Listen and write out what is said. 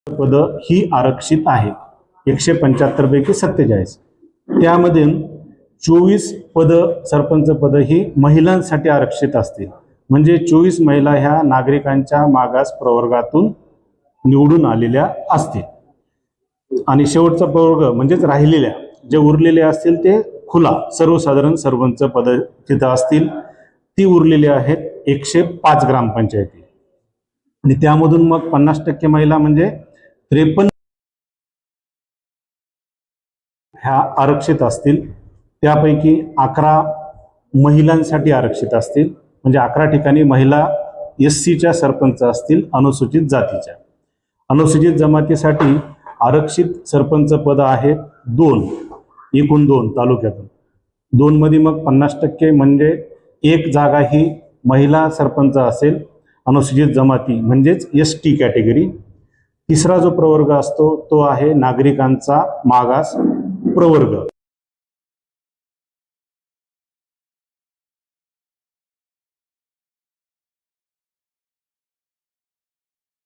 पद ही आरक्षित आहे 175 पैकी 47. त्यामध्ये 24 पद सरपंच पद ही महिलांसाठी आरक्षित असतील. म्हणजे 24 महिला ह्या नागरिकांच्या मागास प्रवर्गातून निवडून आलेल्या असतील. आणि शेवटचा प्रवर्ग म्हणजेच राहिलेल्या जे उरलेले असतील ते खुला सर्वसाधारण सरपंच पद तिथं असतील. ती उरलेली आहेत 105 ग्रामपंचायती. आणि त्यामधून मग 50% महिला म्हणजे 53 ह्या आरक्षित असतील. त्यापैकी 11 महिलांसाठी आरक्षित असतील. म्हणजे 11 ठिकाणी महिला SCच्या सरपंच असतील अनुसूचित जातीच्या. अनुसूचित जमातीसाठी आरक्षित सरपंच पद आहेत 2, एकूण 2 तालुक्यातून. 2 मध्ये मग 50% म्हणजे 1 जागा ही महिला सरपंच असेल अनुसूचित जमाती म्हणजेच ST कॅटेगरी. तिसरा जो प्रवर्ग असतो तो आहे नागरिकांचा मागास प्रवर्ग.